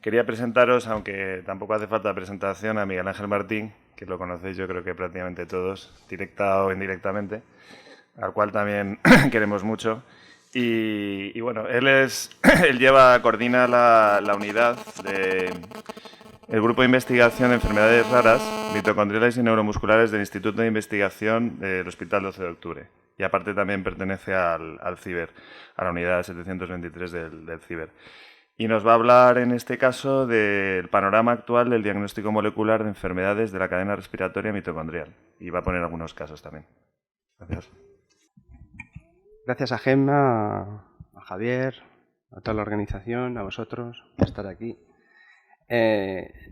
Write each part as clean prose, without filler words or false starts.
Quería presentaros, aunque tampoco hace falta presentación, a Miguel Ángel Martín, que lo conocéis yo creo que prácticamente todos, directa o indirectamente, al cual también queremos mucho. Y bueno, él coordina la unidad el grupo de investigación de enfermedades raras, mitocondriales y neuromusculares del Instituto de Investigación del Hospital 12 de Octubre. Y aparte también pertenece al CIBER, a la unidad 723 del CIBER. Y nos va a hablar en este caso del panorama actual del diagnóstico molecular de enfermedades de la cadena respiratoria mitocondrial. Y va a poner algunos casos también. Gracias. Gracias a Gemma, a Javier, a toda la organización, a vosotros por estar aquí.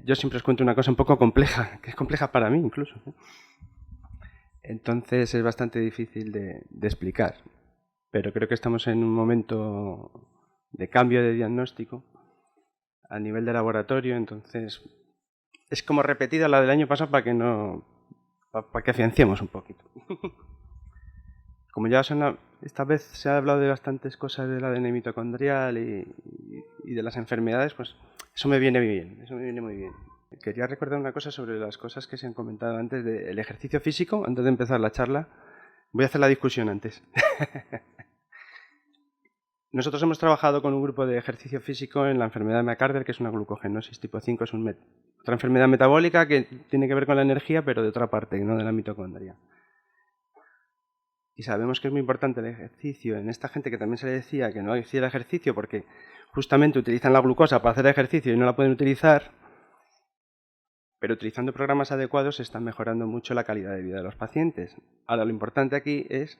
Yo siempre os cuento una cosa un poco compleja, que es compleja para mí incluso. Entonces es bastante difícil de explicar, pero creo que estamos en un momento de cambio de diagnóstico a nivel de laboratorio, entonces es como repetida la del año pasado para que afiancemos un poquito. Como ya esta vez se ha hablado de bastantes cosas del ADN mitocondrial y de las enfermedades, pues eso me viene muy bien. Quería recordar una cosa sobre las cosas que se han comentado antes del ejercicio físico, antes de empezar la charla. Voy a hacer la discusión antes. Nosotros hemos trabajado con un grupo de ejercicio físico en la enfermedad de McArdle, que es una glucogenosis tipo 5, es otra enfermedad metabólica que tiene que ver con la energía, pero de otra parte, no de la mitocondria. Y sabemos que es muy importante el ejercicio en esta gente que también se le decía que no hiciera ejercicio porque justamente utilizan la glucosa para hacer ejercicio y no la pueden utilizar, pero utilizando programas adecuados se está mejorando mucho la calidad de vida de los pacientes. Ahora, lo importante aquí es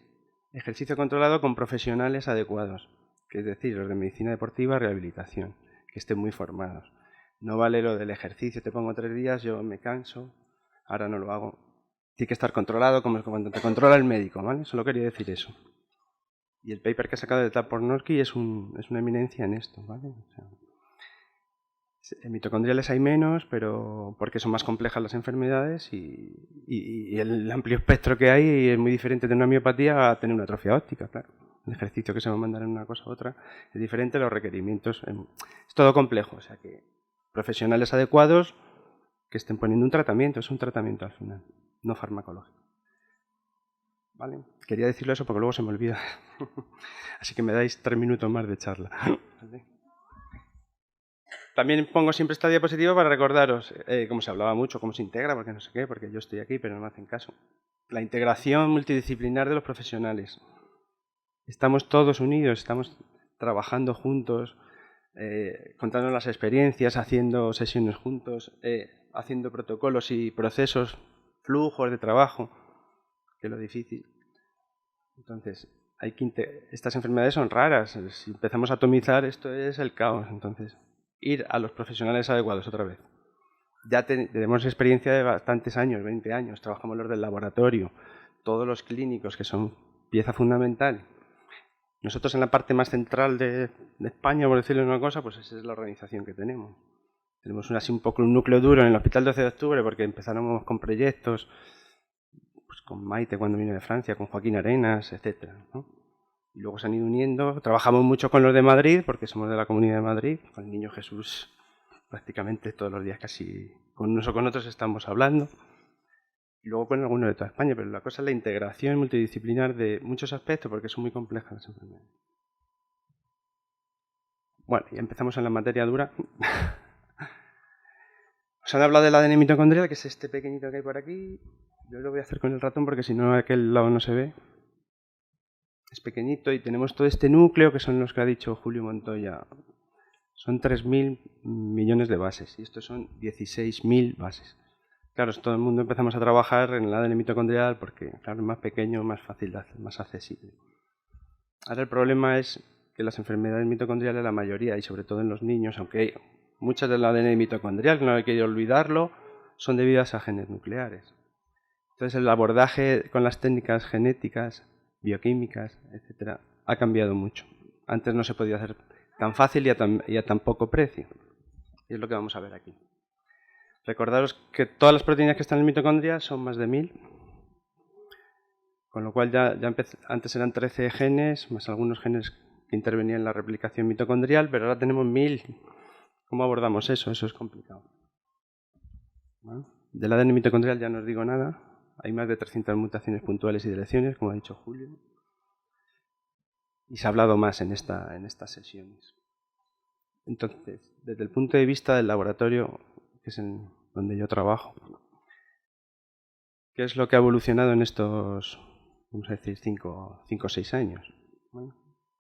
ejercicio controlado con profesionales adecuados, que es decir, los de medicina deportiva, rehabilitación, que estén muy formados. No vale lo del ejercicio, te pongo 3 días, yo me canso, ahora no lo hago. Tiene que estar controlado como cuando te controla el médico, ¿vale? Solo quería decir eso. Y el paper que ha sacado de Tapornosky es una eminencia en esto, ¿vale? O sea, en mitocondriales hay menos, pero porque son más complejas las enfermedades y el amplio espectro que hay es muy diferente de una miopatía a tener una atrofia óptica, claro. El ejercicio que se va a mandar en una cosa u otra es diferente, los requerimientos. Es todo complejo, o sea que profesionales adecuados que estén poniendo un tratamiento, es un tratamiento al final, no farmacológico. ¿Vale? Quería decirlo eso porque luego se me olvida. Así que me dais 3 minutos más de charla. ¿Vale? También pongo siempre esta diapositiva para recordaros, como se hablaba mucho, cómo se integra, porque no sé qué, porque yo estoy aquí, pero no me hacen caso. La integración multidisciplinar de los profesionales. Estamos todos unidos, estamos trabajando juntos, contando las experiencias, haciendo sesiones juntos, haciendo protocolos y procesos, flujos de trabajo, que es lo difícil. Entonces, estas enfermedades son raras. Si empezamos a atomizar, esto es el caos. Entonces, ir a los profesionales adecuados otra vez. Ya tenemos experiencia de bastantes años, 20 años. Trabajamos los del laboratorio, todos los clínicos, que son pieza fundamental. Nosotros en la parte más central de España, por decirle una cosa, pues esa es la organización que tenemos. Tenemos así un poco un núcleo duro en el Hospital 12 de Octubre, porque empezamos con proyectos, pues con Maite cuando vino de Francia, con Joaquín Arenas, etcétera, ¿no? Y luego se han ido uniendo. Trabajamos mucho con los de Madrid, porque somos de la Comunidad de Madrid. Con el Niño Jesús prácticamente todos los días casi con unos o con otros estamos hablando. Y luego con algunos de toda España, pero la cosa es la integración multidisciplinar de muchos aspectos, porque son muy complejas las enfermedades. Bueno, y empezamos en la materia dura. Os han hablado del ADN mitocondrial, que es este pequeñito que hay por aquí. Yo lo voy a hacer con el ratón porque si no, aquel lado no se ve. Es pequeñito y tenemos todo este núcleo que son los que ha dicho Julio Montoya. Son 3.000 millones de bases y estos son 16.000 bases. Claro, todo el mundo empezamos a trabajar en el ADN mitocondrial porque, claro, es más pequeño, más fácil de hacer, más accesible. Ahora el problema es que las enfermedades mitocondriales, la mayoría, y sobre todo en los niños, aunque hay muchas del ADN mitocondrial, no hay que olvidarlo, son debidas a genes nucleares. Entonces el abordaje con las técnicas genéticas, bioquímicas, etcétera, ha cambiado mucho. Antes no se podía hacer tan fácil y a tan poco precio. Y es lo que vamos a ver aquí. Recordaros que todas las proteínas que están en la mitocondria son más de 1000, con lo cual antes eran 13 genes, más algunos genes que intervenían en la replicación mitocondrial, pero ahora tenemos 1000 ¿Cómo abordamos eso? Eso es complicado. ¿Vale? Del ADN mitocondrial ya no os digo nada. Hay más de 300 mutaciones puntuales y deleciones, como ha dicho Julio. Y se ha hablado más en estas sesiones. Entonces, desde el punto de vista del laboratorio, que es en donde yo trabajo, ¿qué es lo que ha evolucionado en estos, vamos a decir, 5 o 6 años? Bueno,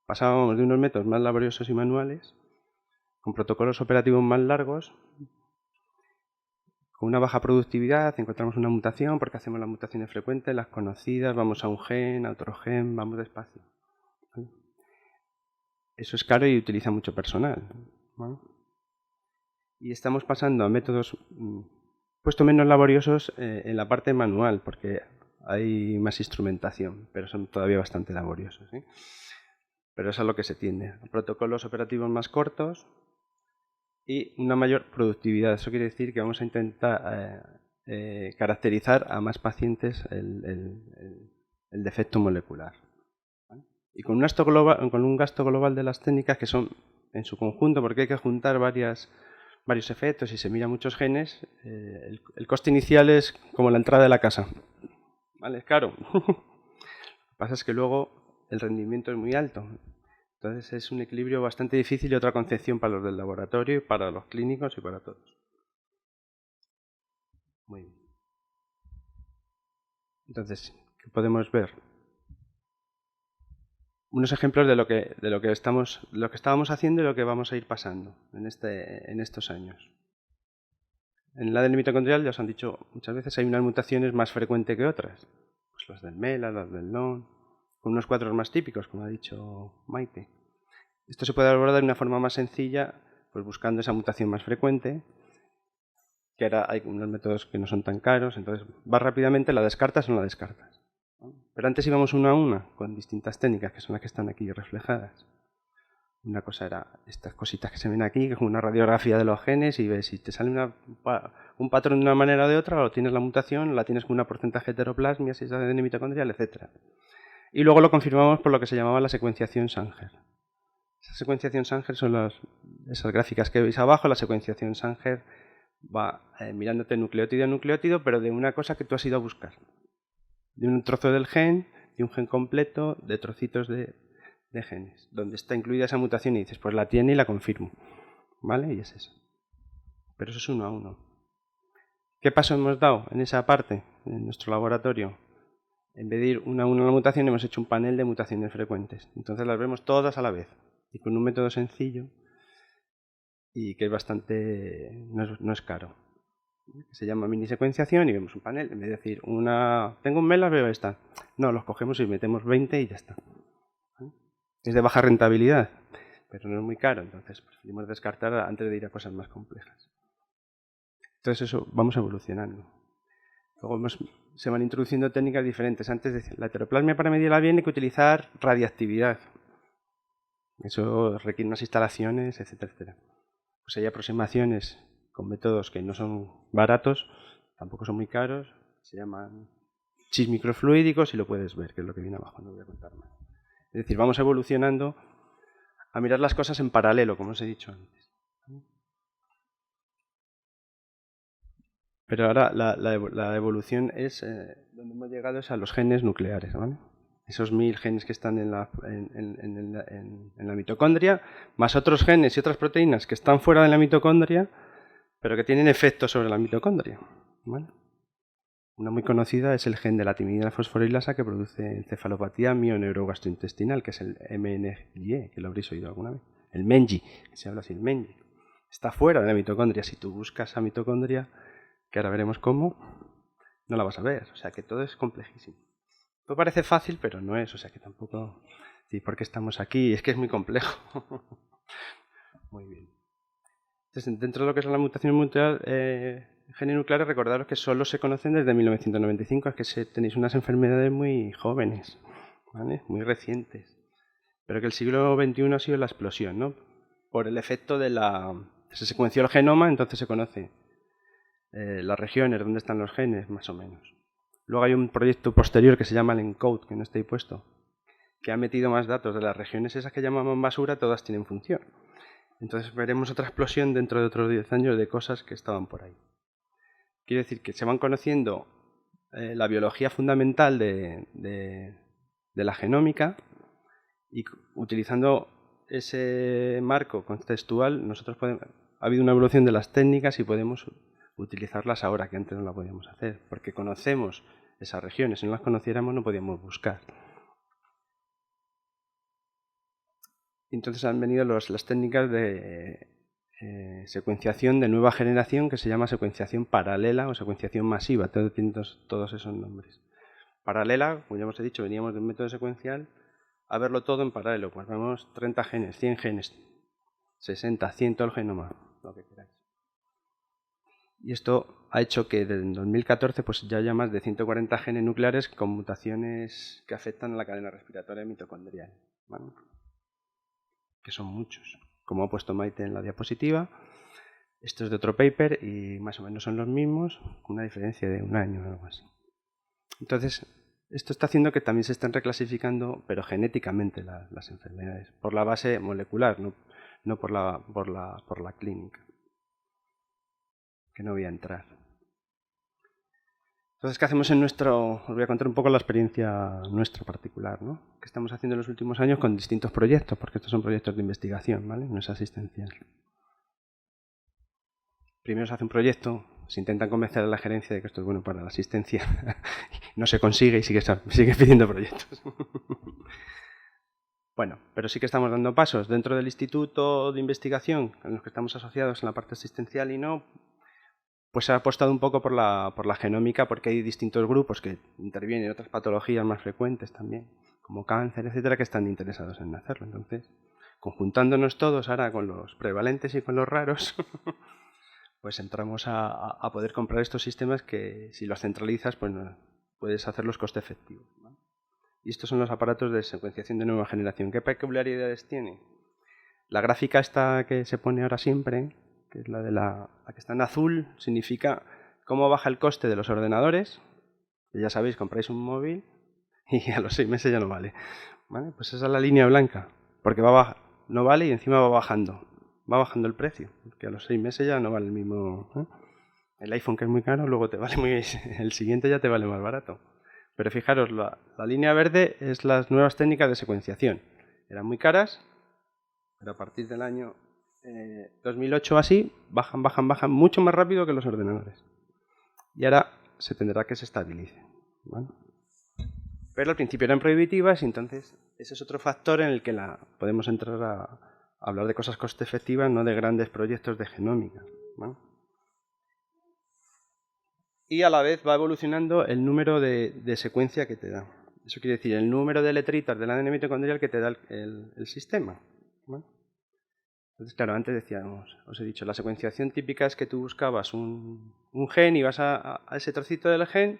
pasábamos de unos métodos más laboriosos y manuales, con protocolos operativos más largos, con una baja productividad, encontramos una mutación porque hacemos las mutaciones frecuentes, las conocidas, vamos a un gen, a otro gen, vamos despacio. ¿Vale? Eso es caro y utiliza mucho personal. ¿Vale? Y estamos pasando a métodos puesto menos laboriosos en la parte manual, porque hay más instrumentación, pero son todavía bastante laboriosos. ¿Sí? Pero eso es a lo que se tiende. Protocolos operativos más cortos y una mayor productividad. Eso quiere decir que vamos a intentar caracterizar a más pacientes el defecto molecular. ¿Vale? Y con un gasto global de las técnicas que son en su conjunto, porque hay que juntar varios efectos y se mira muchos genes, el coste inicial es como la entrada de la casa. ¿Vale? Es caro. Lo que pasa es que luego el rendimiento es muy alto. Entonces es un equilibrio bastante difícil y otra concepción para los del laboratorio, para los clínicos y para todos. Muy bien. Entonces, ¿qué podemos ver? Unos ejemplos de lo que estábamos haciendo y lo que vamos a ir pasando en estos años. En el ADN mitocondrial, ya os han dicho muchas veces, hay unas mutaciones más frecuentes que otras. Pues las del MELA, las del NON, con unos cuadros más típicos, como ha dicho Maite. Esto se puede abordar de una forma más sencilla, pues buscando esa mutación más frecuente, que ahora hay unos métodos que no son tan caros, entonces vas rápidamente, la descartas o no la descartas. Pero antes íbamos una a una, con distintas técnicas, que son las que están aquí reflejadas. Una cosa era estas cositas que se ven aquí, que es una radiografía de los genes y ves si te sale un patrón de una manera o de otra, o tienes la mutación, la tienes con un porcentaje de heteroplasmia, si es ADN mitocondrial, etc. Y luego lo confirmamos por lo que se llamaba la secuenciación Sanger. Esa secuenciación Sanger son esas gráficas que veis abajo. La secuenciación Sanger va mirándote nucleótido a nucleótido, pero de una cosa que tú has ido a buscar. De un trozo del gen, de un gen completo, de trocitos de genes, donde está incluida esa mutación y dices, pues la tiene y la confirmo. ¿Vale? Y es eso. Pero eso es uno a uno. ¿Qué paso hemos dado en esa parte, en nuestro laboratorio? En vez de ir una a una la mutación, hemos hecho un panel de mutaciones frecuentes. Entonces las vemos todas a la vez. Y con un método sencillo y que es bastante, no es caro. Se llama mini secuenciación y vemos un panel. En vez de decir, tengo un MELA, veo esta. No, los cogemos y metemos 20 y ya está. Es de baja rentabilidad, pero no es muy caro. Entonces preferimos descartar antes de ir a cosas más complejas. Entonces eso, vamos evolucionando. Luego se van introduciendo técnicas diferentes. Antes de la heteroplasmia para medirla bien hay que utilizar radiactividad. Eso requiere unas instalaciones, etcétera, etcétera. Pues hay aproximaciones con métodos que no son baratos, tampoco son muy caros, se llaman chips microfluídicos y lo puedes ver, que es lo que viene abajo, no voy a contar más. Es decir, vamos evolucionando a mirar las cosas en paralelo, como os he dicho antes. Pero ahora la evolución es, donde hemos llegado es a los genes nucleares, ¿vale? Esos 1000 genes que están en la mitocondria, más otros genes y otras proteínas que están fuera de la mitocondria, pero que tienen efectos sobre la mitocondria. ¿Vale? Una muy conocida es el gen de la timidina fosforilasa que produce encefalopatía mioneurogastrointestinal, que es el MNGIE, que lo habréis oído alguna vez. El MENGI, que se habla así, el MENGI. Está fuera de la mitocondria. Si tú buscas a mitocondria, que ahora veremos cómo, no la vas a ver. O sea que todo es complejísimo. Todo parece fácil, pero no es. O sea que tampoco... ¿Y por qué estamos aquí? Es que es muy complejo. Muy bien. Entonces, dentro de lo que es la mutación genes nucleares, recordaros que solo se conocen desde 1995. Es que tenéis unas enfermedades muy jóvenes, ¿vale? Muy recientes. Pero que el siglo XXI ha sido la explosión, ¿no? Por el efecto se secuenció el genoma, entonces se conoce las regiones donde están los genes, más o menos. Luego hay un proyecto posterior que se llama el ENCODE, que no está ahí puesto, que ha metido más datos de las regiones esas que llamamos basura, todas tienen función. Entonces veremos otra explosión dentro de otros 10 años de cosas que estaban por ahí. Quiere decir que se van conociendo la biología fundamental de la genómica y utilizando ese marco contextual ha habido una evolución de las técnicas y podemos utilizarlas ahora, que antes no la podíamos hacer, porque conocemos esas regiones. Si no las conociéramos no podíamos buscar. Entonces han venido las técnicas de secuenciación de nueva generación que se llama secuenciación paralela o secuenciación masiva. Tienen todos esos nombres. Paralela, como ya hemos dicho, veníamos de un método secuencial a verlo todo en paralelo. Pues vemos 30 genes, 100 genes, 60, 100, todo el genoma, lo que queráis. Y esto ha hecho que desde 2014 pues ya haya más de 140 genes nucleares con mutaciones que afectan a la cadena respiratoria mitocondrial, ¿vale? Que son muchos. Como ha puesto Maite en la diapositiva, esto es de otro paper y más o menos son los mismos, con una diferencia de un año o algo así. Entonces, esto está haciendo que también se estén reclasificando, pero genéticamente, las enfermedades, por la base molecular, no por la clínica, que no voy a entrar. Entonces, ¿qué hacemos os voy a contar un poco la experiencia nuestra particular, ¿no? Que estamos haciendo en los últimos años con distintos proyectos, porque estos son proyectos de investigación, ¿vale? No es asistencial. Primero se hace un proyecto, se intentan convencer a la gerencia de que esto es bueno para la asistencia, no se consigue y sigue pidiendo proyectos. Bueno, pero sí que estamos dando pasos dentro del instituto de investigación en los que estamos asociados en la parte asistencial y no, pues se ha apostado un poco por la genómica porque hay distintos grupos que intervienen en otras patologías más frecuentes también, como cáncer, etcétera, que están interesados en hacerlo. Entonces, conjuntándonos todos ahora con los prevalentes y con los raros, pues entramos a poder comprar estos sistemas que si los centralizas pues puedes hacerlos coste efectivos, ¿vale? Y estos son los aparatos de secuenciación de nueva generación. ¿Qué peculiaridades tiene? La gráfica esta que se pone ahora siempre, que es la que está en azul, significa cómo baja el coste de los ordenadores. Que ya sabéis, compráis un móvil y a los 6 meses ya no vale. ¿Vale? Pues esa es la línea blanca, porque no vale y encima va bajando el precio, porque a los 6 meses ya no vale el mismo. El iPhone, que es muy caro, luego el siguiente ya te vale más barato. Pero fijaros, la línea verde es las nuevas técnicas de secuenciación. Eran muy caras, pero a partir del año 2008 así, bajan mucho más rápido que los ordenadores. Y ahora se tendrá que se estabilice, ¿vale? Pero al principio eran prohibitivas y entonces ese es otro factor en el que podemos entrar a hablar de cosas coste efectivas, no de grandes proyectos de genómica, ¿vale? Y a la vez va evolucionando el número de secuencia que te da. Eso quiere decir el número de letritas del ADN mitocondrial que te da el sistema, ¿vale? Entonces, claro, antes decíamos, os he dicho, la secuenciación típica es que tú buscabas un gen y vas a ese trocito del gen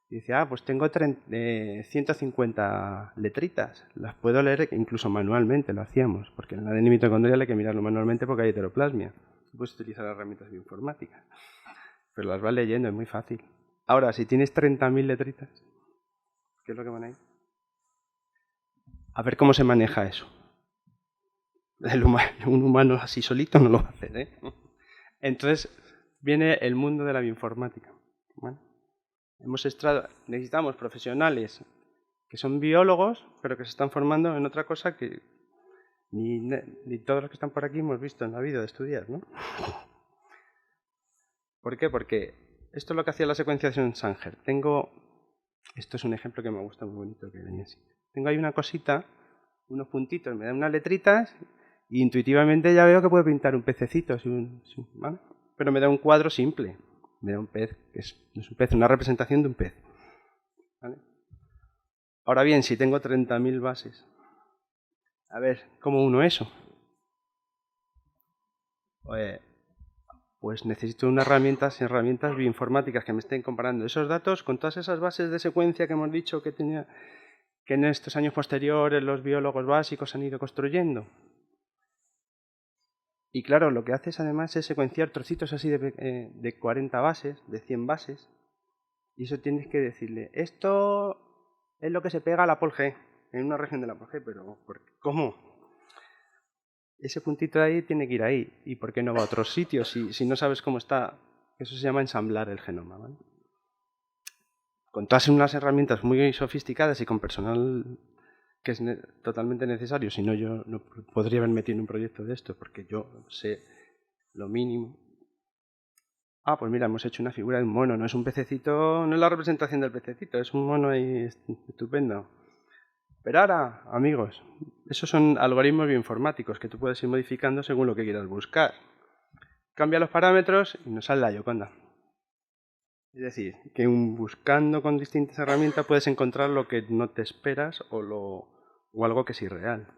y decías, pues tengo 150 letritas, las puedo leer incluso manualmente, lo hacíamos, porque en el ADN mitocondrial hay que mirarlo manualmente porque hay heteroplasmia. Puedes utilizar herramientas bioinformáticas, pero las vas leyendo, es muy fácil. Ahora, si tienes 30.000 letritas, ¿qué es lo que van ahí? A ver cómo se maneja eso. Un humano así solito no lo va a hacer, ¿eh? Entonces viene el mundo de la bioinformática, ¿vale? Necesitamos profesionales que son biólogos, pero que se están formando en otra cosa que ni todos los que están por aquí hemos visto en la vida de estudiar, ¿no? ¿Por qué? Porque esto es lo que hacía la secuenciación Sanger. Esto es un ejemplo que me gusta muy bonito, que venía así. Tengo ahí una cosita, unos puntitos, me dan unas letritas y intuitivamente ya veo que puedo pintar un pececito, ¿vale? Pero me da un cuadro simple. Me da un pez, que es un pez, una representación de un pez, ¿vale? Ahora bien, si tengo 30.000 bases, a ver, ¿cómo uno eso? Pues necesito unas herramientas bioinformáticas que me estén comparando esos datos con todas esas bases de secuencia que hemos dicho que en estos años posteriores los biólogos básicos han ido construyendo. Y claro, lo que haces además es secuenciar trocitos así de 40 bases, de 100 bases, y eso tienes que decirle, esto es lo que se pega a la POLG, en una región de la POLG, pero ¿cómo? ese puntito de ahí tiene que ir ahí. ¿Y por qué no va a otros sitios si no sabes cómo está? Eso se llama ensamblar el genoma, ¿vale? Con todas unas herramientas muy sofisticadas y con personal que es totalmente necesario, si no yo no podría haber metido en un proyecto de esto, porque yo sé lo mínimo. Ah, pues mira, hemos hecho una figura de un mono, no es un pececito, no es la representación del pececito, es un mono ahí estupendo. Pero ahora, amigos, esos son algoritmos bioinformáticos que tú puedes ir modificando según lo que quieras buscar. Cambia los parámetros y nos sale la Gioconda. Es decir, que buscando con distintas herramientas puedes encontrar lo que no te esperas o algo que es irreal.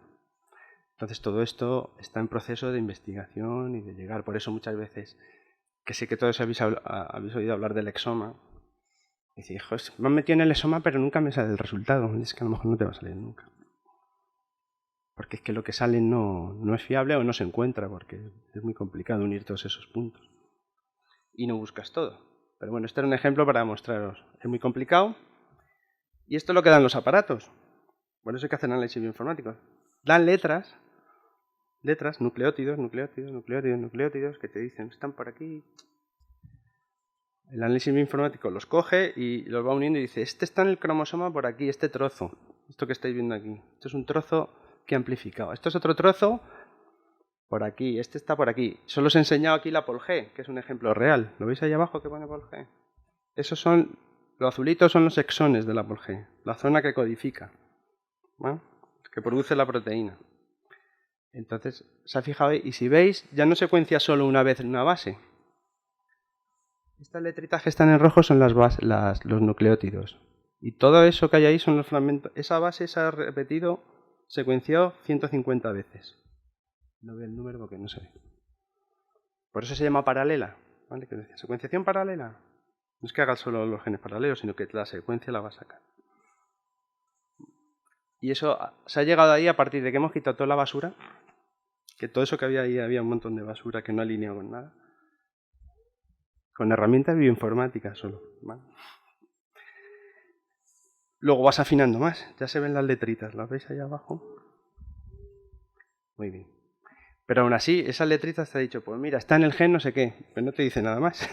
Entonces todo esto está en proceso de investigación y de llegar. Por eso muchas veces, que sé que todos habéis oído hablar del exoma, y dice, hijos, me han metido en el exoma pero nunca me sale el resultado. Y es que a lo mejor no te va a salir nunca. Porque es que lo que sale no es fiable o no se encuentra, porque es muy complicado unir todos esos puntos. Y no buscas todo. Pero bueno, este era un ejemplo para mostraros. Es muy complicado. Y esto es lo que dan los aparatos. Por eso hay que hacer análisis bioinformático. Dan letras, nucleótidos, que te dicen, están por aquí. El análisis bioinformático los coge y los va uniendo y dice, este está en el cromosoma por aquí, este trozo. Esto que estáis viendo aquí. Esto es un trozo que he amplificado. Esto es otro trozo por aquí, este está por aquí. Solo os he enseñado aquí la PolG, que es un ejemplo real. ¿Lo veis ahí abajo que pone PolG? Esos son, los azulitos son los exones de la PolG, la zona que codifica, ¿no? Que produce la proteína. Entonces, se ha fijado ahí, y si veis, ya no secuencia solo una vez en una base. Estas letritas que están en rojo son los nucleótidos. Y todo eso que hay ahí son los fragmentos. Esa base se ha repetido, secuenciado 150 veces. No veo el número porque no se ve. Por eso se llama paralela. ¿Vale? Que decía, secuenciación paralela. No es que haga solo los genes paralelos, sino que la secuencia la va a sacar. Y eso se ha llegado ahí a partir de que hemos quitado toda la basura, que todo eso que había ahí, había un montón de basura que no alinea con nada, con herramientas bioinformáticas solo, ¿vale? Luego vas afinando más, ya se ven las letritas, ¿las veis ahí abajo? Muy bien. Pero aún así, esas letritas te ha dicho, pues mira, está en el gen no sé qué, pero no te dice nada más.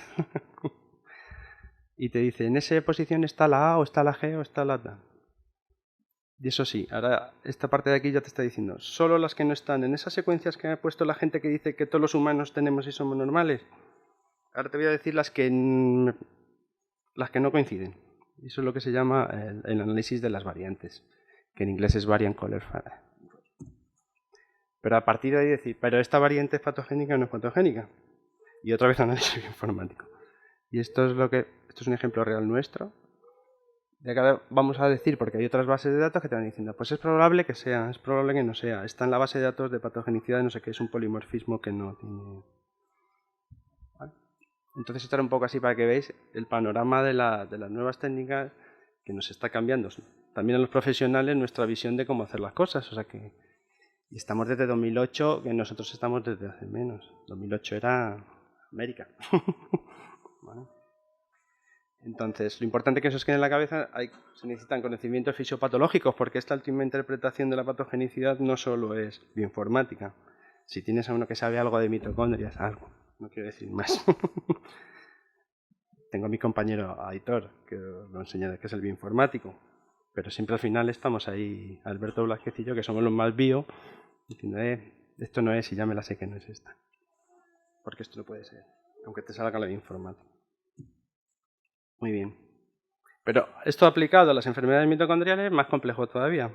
Y te dice, en esa posición está la A, o está la G, o está la T. Y eso sí, ahora esta parte de aquí ya te está diciendo, solo las que no están en esas secuencias que ha puesto la gente que dice que todos los humanos tenemos y somos normales. Ahora te voy a decir las que no coinciden. Eso es lo que se llama el análisis de las variantes, que en inglés es variant color. Pero a partir de ahí decir, pero esta variante es patogénica o no es patogénica. Y otra vez análisis bioinformático. Y esto es un ejemplo real nuestro. De acá vamos a decir, porque hay otras bases de datos que te van diciendo, pues es probable que sea, es probable que no sea. Está en la base de datos de patogenicidad de no sé qué, es un polimorfismo que no tiene. ¿Vale? Entonces esto era un poco así para que veáis el panorama de las nuevas técnicas que nos está cambiando. También a los profesionales nuestra visión de cómo hacer las cosas. O sea que estamos desde 2008, que nosotros estamos desde hace menos. 2008 era América. ¿Vale? Entonces, lo importante que eso os quede en la cabeza, se necesitan conocimientos fisiopatológicos, porque esta última interpretación de la patogenicidad no solo es bioinformática. Si tienes a uno que sabe algo de mitocondrias, algo, no quiero decir más. Tengo a mi compañero Aitor, que lo enseña que es el bioinformático, pero siempre al final estamos ahí, Alberto Blázquez y yo, que somos los más bio, diciendo, esto no es y ya me la sé que no es esta. Porque esto no puede ser, aunque te salga la bioinformática. Muy bien. Pero esto aplicado a las enfermedades mitocondriales es más complejo todavía.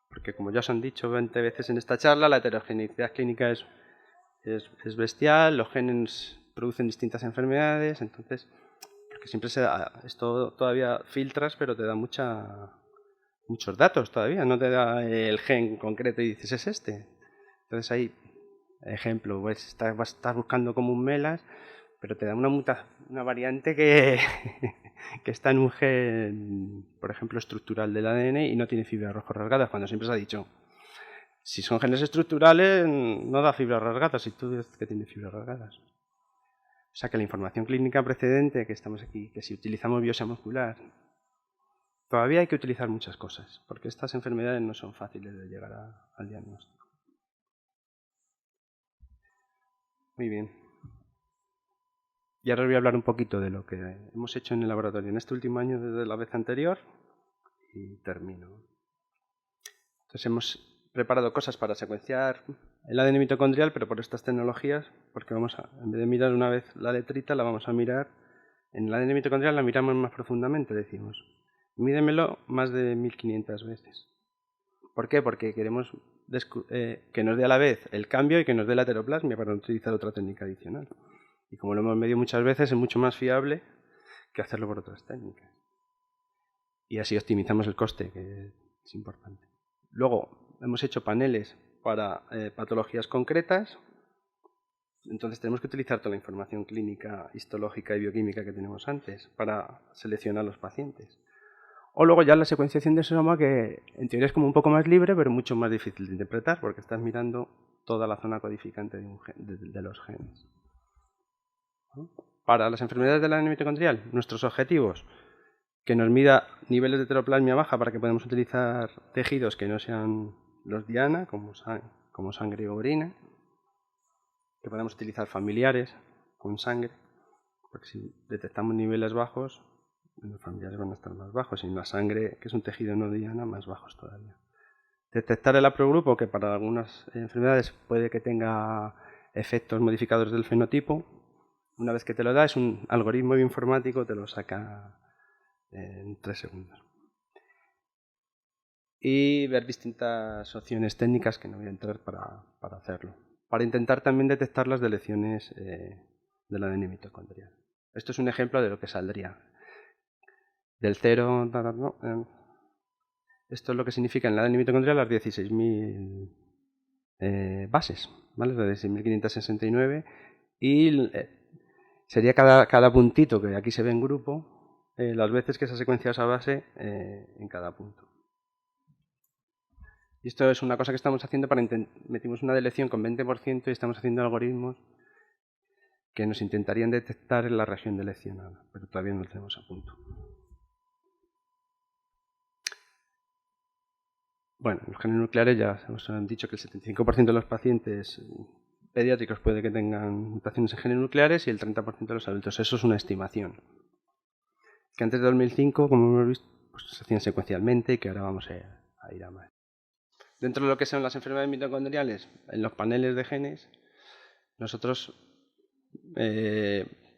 Porque como ya os han dicho 20 veces en esta charla, la heterogeneidad clínica es bestial, los genes producen distintas enfermedades, entonces, porque siempre esto todavía filtras, pero te da muchos datos todavía, no te da el gen concreto y dices es este. Entonces hay ejemplo, vas a estar buscando como un melas, pero te da una variante que está en un gen, por ejemplo, estructural del ADN y no tiene fibras rojo rasgadas, cuando siempre se ha dicho, si son genes estructurales no da fibras rasgadas, y tú ves que tiene fibras rasgadas. O sea que la información clínica precedente que estamos aquí, que si utilizamos biopsia muscular, todavía hay que utilizar muchas cosas, porque estas enfermedades no son fáciles de llegar al diagnóstico. Muy bien. Y ahora os voy a hablar un poquito de lo que hemos hecho en el laboratorio en este último año desde la vez anterior y termino. Entonces hemos preparado cosas para secuenciar el ADN mitocondrial, pero por estas tecnologías, porque vamos a, en vez de mirar una vez la letrita, la vamos a mirar, en el ADN mitocondrial la miramos más profundamente, decimos. Mídemelo más de 1500 veces. ¿Por qué? Porque queremos que nos dé a la vez el cambio y que nos dé la heteroplasmia para no utilizar otra técnica adicional. Y como lo hemos medido muchas veces, es mucho más fiable que hacerlo por otras técnicas. Y así optimizamos el coste, que es importante. Luego, hemos hecho paneles para patologías concretas. Entonces tenemos que utilizar toda la información clínica, histológica y bioquímica que tenemos antes para seleccionar los pacientes. O luego ya la secuenciación de exosoma, que en teoría es como un poco más libre, pero mucho más difícil de interpretar, porque estás mirando toda la zona codificante de los genes. Para las enfermedades del ADN mitocondrial, nuestros objetivos, que nos mida niveles de heteroplasmia baja para que podamos utilizar tejidos que no sean los diana, como sangre o orina, que podamos utilizar familiares con sangre, porque si detectamos niveles bajos, los familiares van a estar más bajos, y en la sangre, que es un tejido no diana, más bajos todavía. Detectar el haplogrupo, que para algunas enfermedades puede que tenga efectos modificadores del fenotipo. Una vez que te lo da, es un algoritmo bioinformático, te lo saca en 3 segundos. Y ver distintas opciones técnicas que no voy a entrar para hacerlo. Para intentar también detectar las deleciones del ADN mitocondrial. Esto es un ejemplo de lo que saldría. Del 0, esto es lo que significa en el ADN mitocondrial las 16.000 bases, ¿vale? Las 16.569, y sería cada puntito, que aquí se ve en grupo, las veces que se ha secuenciado esa base en cada punto. Y esto es una cosa que estamos haciendo metimos una delección con 20% y estamos haciendo algoritmos que nos intentarían detectar en la región deleccionada, pero todavía no lo tenemos a punto. Bueno, los genes nucleares ya os han dicho que el 75% de los pacientes pediátricos puede que tengan mutaciones en genes nucleares y el 30% de los adultos. Eso es una estimación. Que antes de 2005, como hemos visto, pues se hacían secuencialmente y que ahora vamos a ir a más. Dentro de lo que son las enfermedades mitocondriales, en los paneles de genes, nosotros,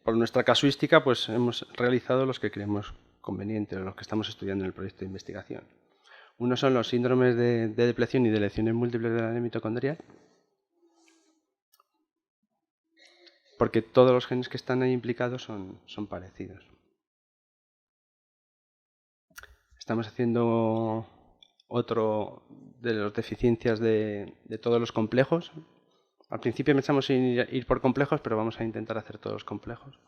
por nuestra casuística, pues hemos realizado los que creemos convenientes, los que estamos estudiando en el proyecto de investigación. Uno son los síndromes de depleción y de lecciones múltiples de la mitocondrial, porque todos los genes que están ahí implicados son parecidos. Estamos haciendo otro de las deficiencias de todos los complejos. Al principio pensamos en ir por complejos, pero vamos a intentar hacer todos los complejos,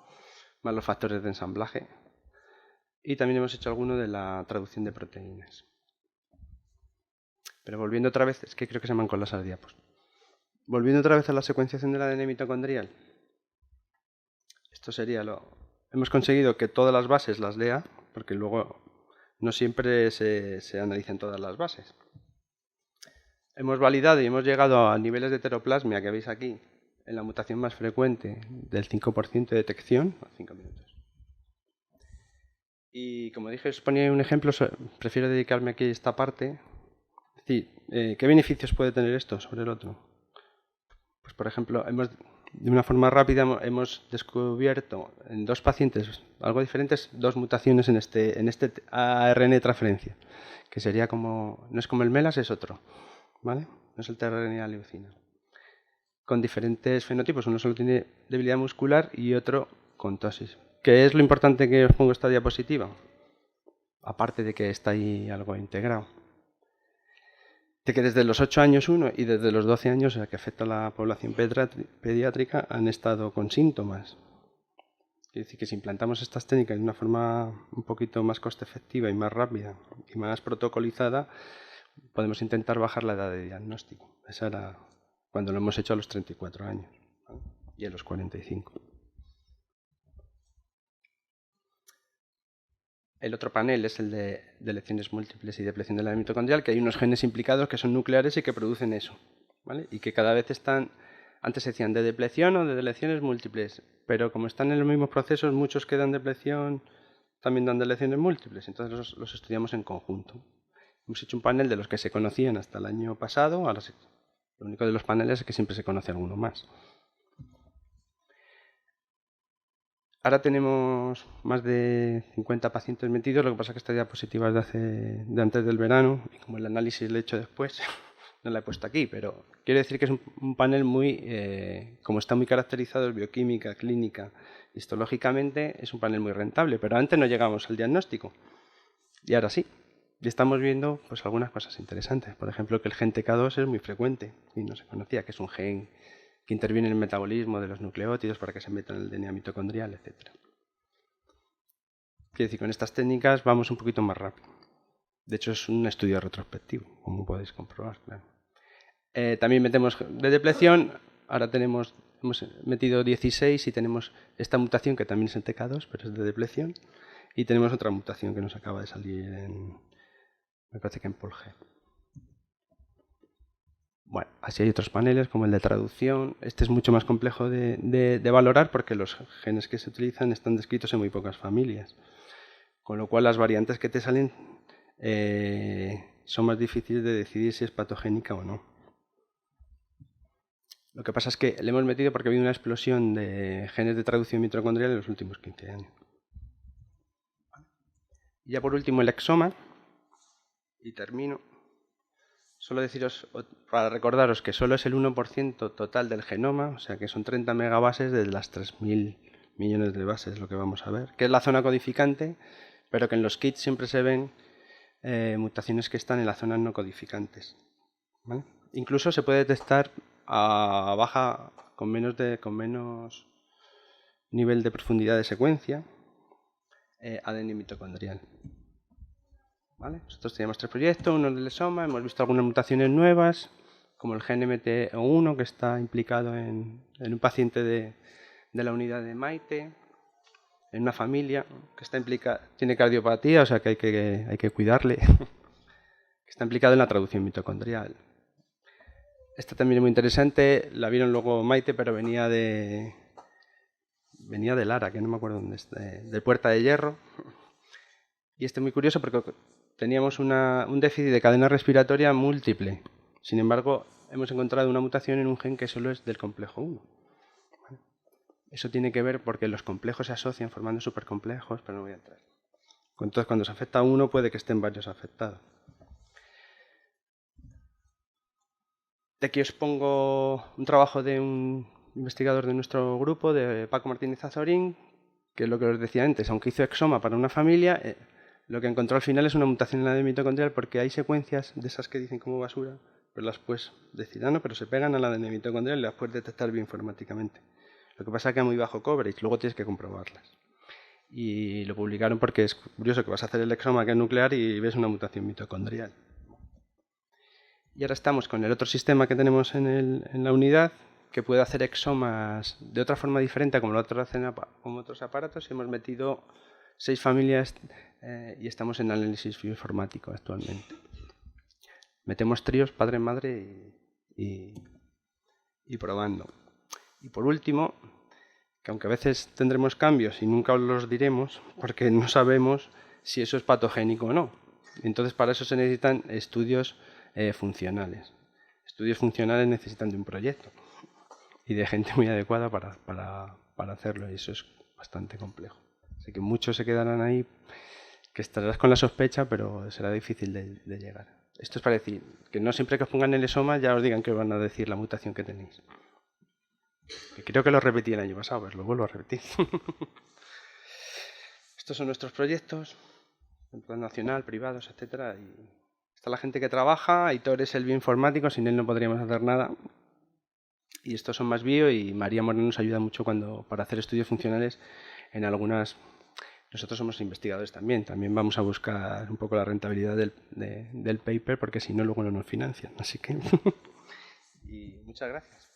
más los factores de ensamblaje. Y también hemos hecho alguno de la traducción de proteínas. Pero volviendo otra vez, es que creo que se me han colado las diapos. Volviendo otra vez a la secuenciación del ADN mitocondrial. Esto sería hemos conseguido que todas las bases las lea, porque luego no siempre se analizan todas las bases. Hemos validado y hemos llegado a niveles de heteroplasmia que veis aquí, en la mutación más frecuente del 5% de detección, 5 minutos. Y como dije, os ponía un ejemplo, prefiero dedicarme aquí a esta parte. Es decir, ¿qué beneficios puede tener esto sobre el otro? Pues por ejemplo, de una forma rápida hemos descubierto en 2 pacientes algo diferentes 2 mutaciones en este ARN transferencia, que sería como, no es como el MELAS, es otro, ¿vale? No es el tRNA leucina. Con diferentes fenotipos, uno solo tiene debilidad muscular y otro con tosis. ¿Qué es lo importante que os pongo esta diapositiva? Aparte de que está ahí algo integrado. De que desde los 8 años uno y desde los 12 años, que afecta a la población pediátrica, han estado con síntomas. Quiere decir que si implantamos estas técnicas de una forma un poquito más coste efectiva y más rápida y más protocolizada, podemos intentar bajar la edad de diagnóstico. Esa era cuando lo hemos hecho a los 34 años, ¿no? Y a los 45. El otro panel es el de lecciones múltiples y depleción de la mitocondrial, que hay unos genes implicados que son nucleares y que producen eso, ¿vale? Y que cada vez están Antes se decían de depleción o de delecciones múltiples, pero como están en los mismos procesos, muchos que dan depleción también dan delecciones múltiples, entonces los estudiamos en conjunto. Hemos hecho un panel de los que se conocían hasta el año pasado, ahora lo único de los paneles es que siempre se conoce alguno más. Ahora tenemos más de 50 pacientes metidos, lo que pasa es que esta diapositiva es de antes del verano, y como el análisis lo he hecho después, no la he puesto aquí, pero quiero decir que es un panel muy, como está muy caracterizado, bioquímica, clínica, histológicamente, es un panel muy rentable, pero antes no llegamos al diagnóstico, y ahora sí. Y estamos viendo pues, algunas cosas interesantes. Por ejemplo, que el gen TK2 es muy frecuente y no se conocía, que es un gen que interviene en el metabolismo de los nucleótidos para que se metan en el DNA mitocondrial, etc. Quiero decir, con estas técnicas vamos un poquito más rápido. De hecho, es un estudio retrospectivo, como podéis comprobar. Claro. También metemos de depleción. Ahora hemos metido 16 y tenemos esta mutación que también es en TK2, pero es de depleción. Y tenemos otra mutación que nos acaba de salir me parece que en POLG. Bueno, así hay otros paneles como el de traducción. Este es mucho más complejo de valorar porque los genes que se utilizan están descritos en muy pocas familias. Con lo cual las variantes que te salen son más difíciles de decidir si es patogénica o no. Lo que pasa es que le hemos metido porque ha habido una explosión de genes de traducción mitocondrial en los últimos 15 años. Y ya por último el exoma. Y termino. Solo deciros, para recordaros que solo es el 1% total del genoma, o sea que son 30 megabases de las 3.000 millones de bases, lo que vamos a ver, que es la zona codificante, pero que en los kits siempre se ven mutaciones que están en las zonas no codificantes. ¿Vale? Incluso se puede detectar a baja, con menos nivel de profundidad de secuencia, ADN mitocondrial. ¿Vale? Nosotros teníamos 3 proyectos, uno del exoma, hemos visto algunas mutaciones nuevas, como el gen MT1 que está implicado en un paciente de la unidad de Maite, en una familia que está tiene cardiopatía, o sea que hay que cuidarle, que está implicado en la traducción mitocondrial. Esta también es muy interesante, la vieron luego Maite, pero venía de Lara, que no me acuerdo dónde está, de Puerta de Hierro. Y este es muy curioso porque teníamos un déficit de cadena respiratoria múltiple. Sin embargo, hemos encontrado una mutación en un gen que solo es del complejo 1. Eso tiene que ver porque los complejos se asocian formando supercomplejos, pero no voy a entrar. Entonces, cuando se afecta a uno, puede que estén varios afectados. De aquí os pongo un trabajo de un investigador de nuestro grupo, de Paco Martínez Azorín, que es lo que os decía antes, aunque hizo exoma para una familia, lo que encontró al final es una mutación en la ADN mitocondrial porque hay secuencias de esas que dicen como basura, pero las puedes decir, no, pero se pegan a la ADN mitocondrial y las puedes detectar bioinformáticamente. Lo que pasa es que hay muy bajo coverage, luego tienes que comprobarlas. Y lo publicaron porque es curioso que vas a hacer el exoma que es nuclear y ves una mutación mitocondrial. Y ahora estamos con el otro sistema que tenemos en la unidad, que puede hacer exomas de otra forma diferente como lo hacen con otros aparatos. Hemos metido 6 familias y estamos en análisis bioinformático actualmente. Metemos tríos, padre, madre y probando. Y por último, que aunque a veces tendremos cambios y nunca os los diremos, porque no sabemos si eso es patogénico o no. Entonces, para eso se necesitan estudios funcionales. Estudios funcionales necesitan de un proyecto y de gente muy adecuada para hacerlo, y eso es bastante complejo. Así que muchos se quedarán ahí, que estarás con la sospecha, pero será difícil de llegar. Esto es para decir que no siempre que os pongan el exoma ya os digan que os van a decir la mutación que tenéis. Que creo que lo repetí el año pasado, pero lo vuelvo a repetir. Estos son nuestros proyectos, en plan nacional, privados, etcétera. Y está la gente que trabaja, Aitor es el bioinformático, sin él no podríamos hacer nada. Y estos son más bio, y María Moreno nos ayuda mucho para hacer estudios funcionales en algunas. Nosotros somos investigadores también vamos a buscar un poco la rentabilidad del paper, porque si no luego no nos financian. Así que y muchas gracias.